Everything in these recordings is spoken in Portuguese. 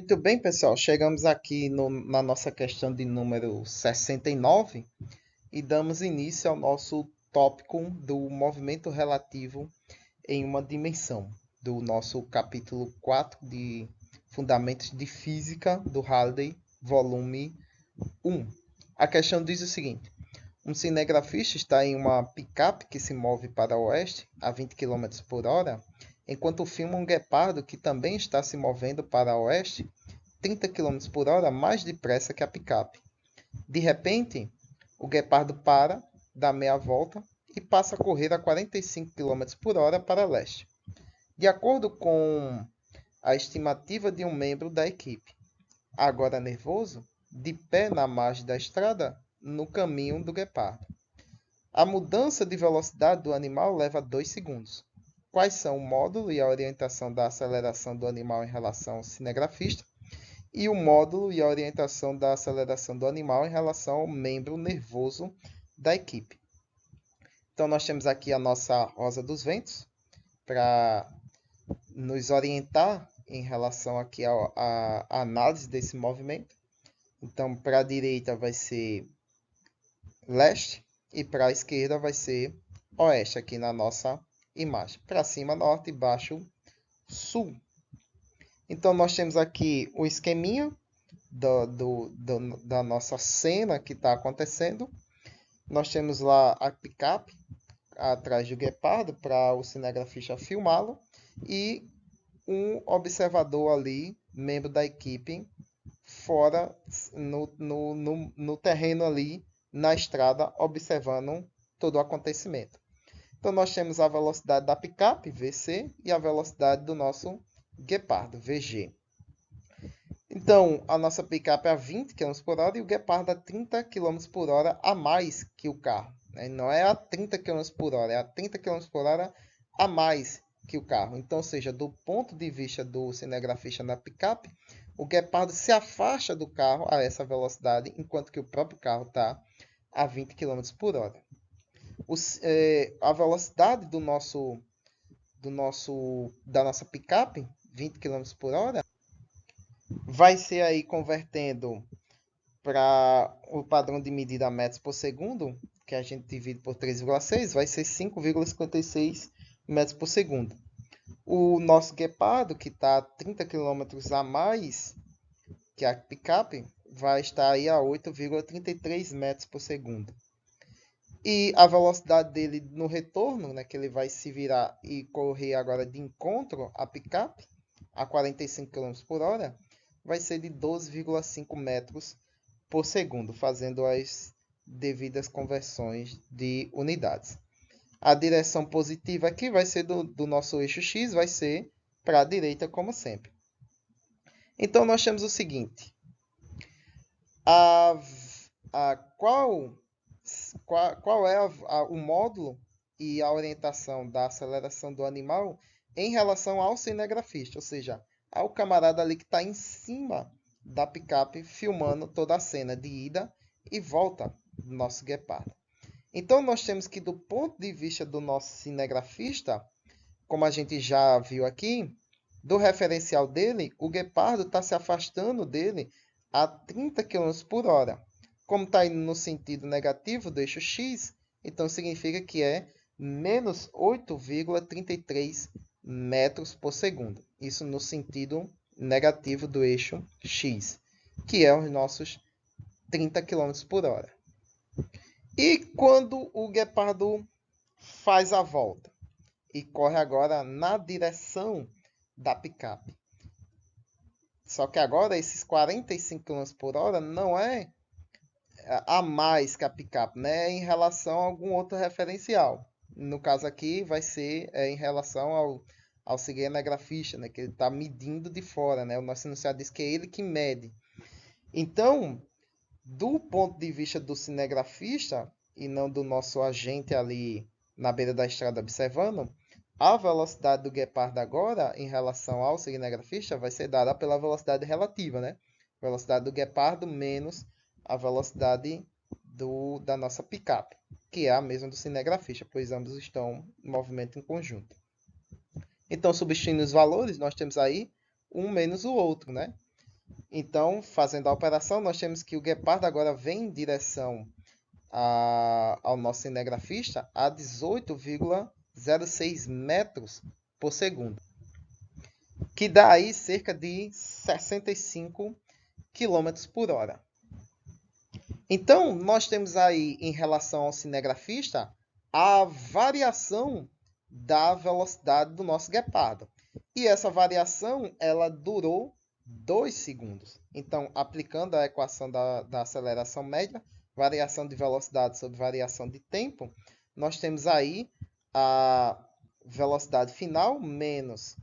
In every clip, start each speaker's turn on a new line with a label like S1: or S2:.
S1: Muito bem, pessoal. Chegamos aqui na nossa questão de número 69 e damos início ao nosso tópico do movimento relativo em uma dimensão, do nosso capítulo 4 de Fundamentos de Física do Halliday, volume 1. A questão diz o seguinte: um cinegrafista está em uma picape que se move para o oeste a 20 km por hora, enquanto filma um guepardo que também está se movendo para o oeste 30 km por hora mais depressa que a picape. De repente, o guepardo para, dá meia volta e passa a correr a 45 km por hora para leste. De acordo com a estimativa de um membro da equipe, agora nervoso, de pé na margem da estrada, no caminho do guepardo. A mudança de velocidade do animal leva 2 segundos. Quais são o módulo e a orientação da aceleração do animal em relação ao cinegrafista? E o módulo e a orientação da aceleração do animal em relação ao membro nervoso da equipe. Então, nós temos aqui a nossa rosa dos ventos para nos orientar em relação aqui à análise desse movimento. Então, para a direita vai ser leste e para a esquerda vai ser oeste aqui na nossa imagem. Para cima, norte e baixo, sul. Então, nós temos aqui o esqueminha da nossa cena que está acontecendo. Nós temos lá a picape atrás do guepardo para o cinegrafista filmá-lo e um observador ali, membro da equipe, fora no terreno ali, na estrada, observando todo o acontecimento. Então, nós temos a velocidade da picape, VC, e a velocidade do nosso guepardo, VG. Então, a nossa picape é a 20 km por hora e o guepardo a 30 km por hora a mais que o carro. Não é a 30 km por hora, é a 30 km por hora a mais que o carro. Então, ou seja, do ponto de vista do cinegrafista na picape, o guepardo se afasta do carro a essa velocidade, enquanto que o próprio carro está a 20 km por hora. A velocidade da nossa picape, 20 km por hora, vai ser aí convertendo para o padrão de medida metros por segundo, que a gente divide por 3,6, vai ser 5,56 metros por segundo. O nosso guepardo, que está a 30 km a mais que a picape, vai estar aí a 8,33 metros por segundo. E a velocidade dele no retorno, né, que ele vai se virar e correr agora de encontro à picape, a 45 km por hora, vai ser de 12,5 metros por segundo, fazendo as devidas conversões de unidades. A direção positiva aqui vai ser do nosso eixo X, vai ser para a direita, como sempre. Então, nós temos o seguinte. Qual é o módulo e a orientação da aceleração do animal em relação ao cinegrafista, ou seja, ao camarada ali que está em cima da picape filmando toda a cena de ida e volta do nosso guepardo. Então, nós temos que, do ponto de vista do nosso cinegrafista, como a gente já viu aqui, do referencial dele, o guepardo está se afastando dele a 30 km por hora. Como está indo no sentido negativo do eixo X, então significa que é menos 8,33 metros por segundo. Isso no sentido negativo do eixo X, que é os nossos 30 km por hora. E quando o guepardo faz a volta e corre agora na direção da picape. Só que agora esses 45 km por hora não é a mais que a picape, né? Em relação a algum outro referencial. No caso aqui vai ser em relação ao cinegrafista, né? Que ele está medindo de fora, né? O nosso enunciado diz que é ele que mede. Então, do ponto de vista do cinegrafista e não do nosso agente ali na beira da estrada observando, a velocidade do guepardo agora em relação ao cinegrafista vai ser dada pela velocidade relativa, né? Velocidade do guepardo menos a velocidade da nossa picape, que é a mesma do cinegrafista, pois ambos estão em movimento em conjunto. Então, substituindo os valores, nós temos aí um menos o outro, né? Então, fazendo a operação, nós temos que o guepardo agora vem em direção ao nosso cinegrafista a 18,06 metros por segundo, que dá aí cerca de 65 quilômetros por hora. Então, nós temos aí, em relação ao cinegrafista, a variação da velocidade do nosso guepardo. E essa variação, ela durou 2 segundos. Então, aplicando a equação da aceleração média, variação de velocidade sobre variação de tempo, nós temos aí a velocidade final menos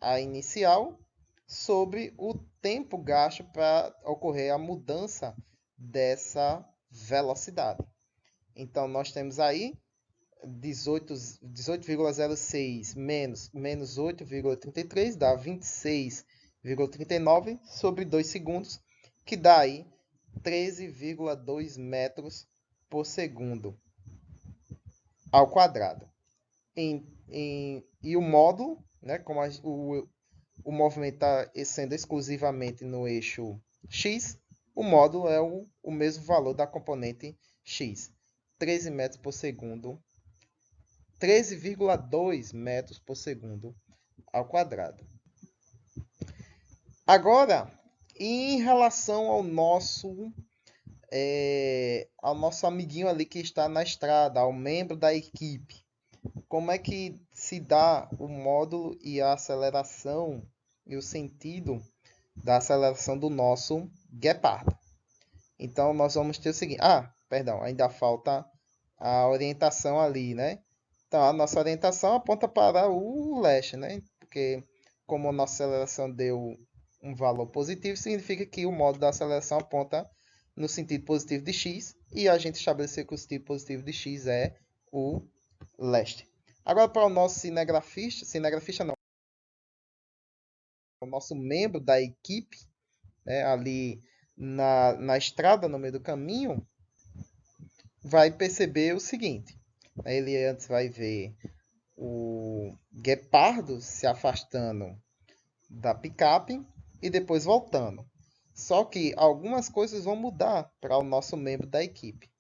S1: a inicial sobre o tempo gasto para ocorrer a mudança dessa velocidade. Então, nós temos aí 18,06 menos 8,33 dá 26,39 sobre 2 segundos, que dá aí 13,2 metros por segundo ao quadrado. E o módulo, né, como o movimento está sendo exclusivamente no eixo x, o módulo é o mesmo valor da componente x, 13 metros por segundo, 13,2 metros por segundo ao quadrado. Agora, em relação ao nosso amiguinho ali que está na estrada, ao membro da equipe, como é que se dá o módulo e a aceleração e o sentido da aceleração do nosso guepardo? Então, nós vamos ter o seguinte... perdão, ainda falta a orientação ali, né? Então, a nossa orientação aponta para o leste, né? Porque como a nossa aceleração deu um valor positivo, significa que o módulo da aceleração aponta no sentido positivo de x, e a gente estabeleceu que o sentido positivo de x é o leste. Agora, para o nosso cinegrafista não, o nosso membro da equipe, né, ali na estrada, no meio do caminho, vai perceber o seguinte. Ele antes vai ver o guepardo se afastando da picape e depois voltando. Só que algumas coisas vão mudar para o nosso membro da equipe.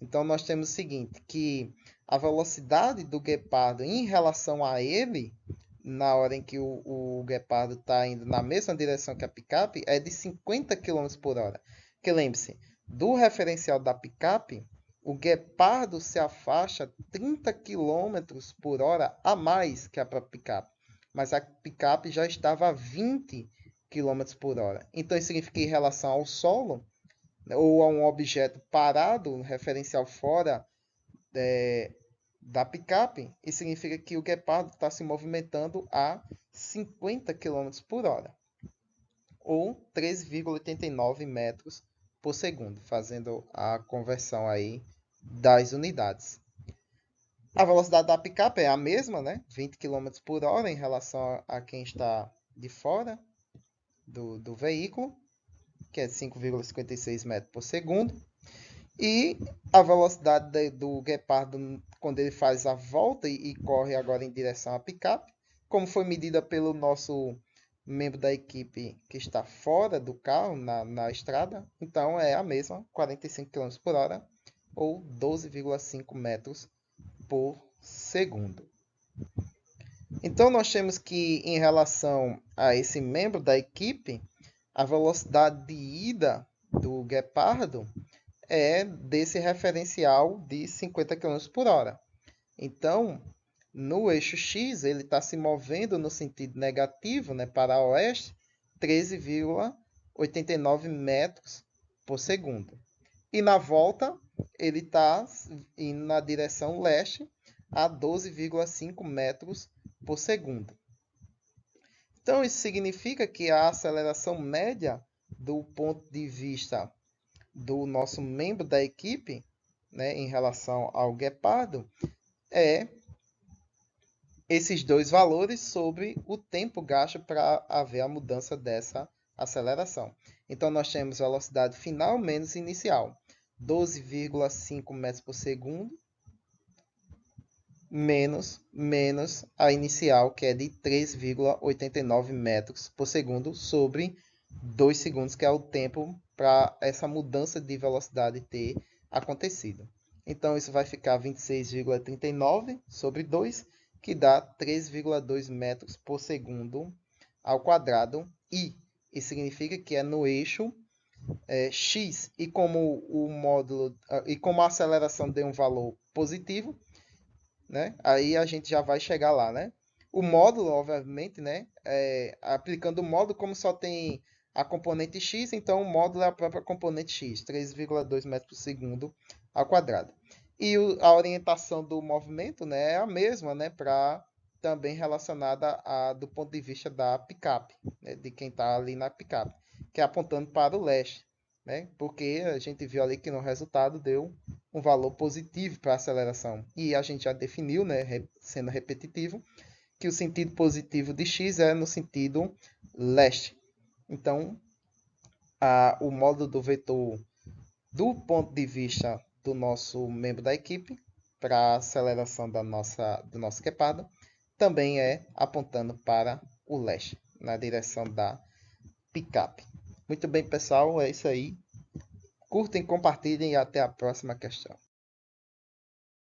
S1: Então, nós temos o seguinte, que a velocidade do guepardo em relação a ele, na hora em que o guepardo está indo na mesma direção que a picape, é de 50 km por hora. Porque lembre-se, do referencial da picape, o guepardo se afasta 30 km por hora a mais que a própria picape. Mas a picape já estava a 20 km por hora. Então, isso significa que em relação ao solo, ou a um objeto parado, referencial fora da picape, isso significa que o guepardo está se movimentando a 50 km por hora, ou 13,89 metros por segundo, fazendo a conversão aí das unidades. A velocidade da picape é a mesma, né? 20 km por hora em relação a quem está de fora do veículo, que é 5,56 metros por segundo. E a velocidade do guepardo quando ele faz a volta e corre agora em direção à picape, como foi medida pelo nosso membro da equipe que está fora do carro, na estrada, então é a mesma, 45 km por hora, ou 12,5 metros por segundo. Então, nós temos que, em relação a esse membro da equipe, a velocidade de ida do guepardo é desse referencial de 50 km por hora. Então, no eixo X, ele está se movendo no sentido negativo, né, para oeste, 13,89 metros por segundo. E na volta, ele está indo na direção leste a 12,5 metros por segundo. Então, isso significa que a aceleração média do ponto de vista do nosso membro da equipe, né, em relação ao guepardo, é esses dois valores sobre o tempo gasto para haver a mudança dessa aceleração. Então, nós temos velocidade final menos inicial, 12,5 metros por segundo, menos a inicial, que é de 3,89 metros por segundo, sobre 2 segundos, que é o tempo para essa mudança de velocidade ter acontecido. Então, isso vai ficar 26,39 sobre 2, que dá 3,2 metros por segundo ao quadrado. E isso significa que é no eixo x. E como o módulo e como a aceleração deu um valor positivo, né? Aí a gente já vai chegar lá, né? O módulo, obviamente, né? Aplicando o módulo, como só tem a componente x, então o módulo é a própria componente x, 3,2 metros por segundo ao quadrado. E a orientação do movimento, né, é a mesma, né, para também relacionada do ponto de vista da picape, né, de quem está ali na picape, que é apontando para o leste, né, porque a gente viu ali que no resultado deu um valor positivo para a aceleração. E a gente já definiu, né, sendo repetitivo, que o sentido positivo de x é no sentido leste. Então, o módulo do vetor do ponto de vista do nosso membro da equipe para a aceleração do nosso guepardo também é apontando para o leste, na direção da picape. Muito bem, pessoal, é isso aí. Curtem, compartilhem e até a próxima questão.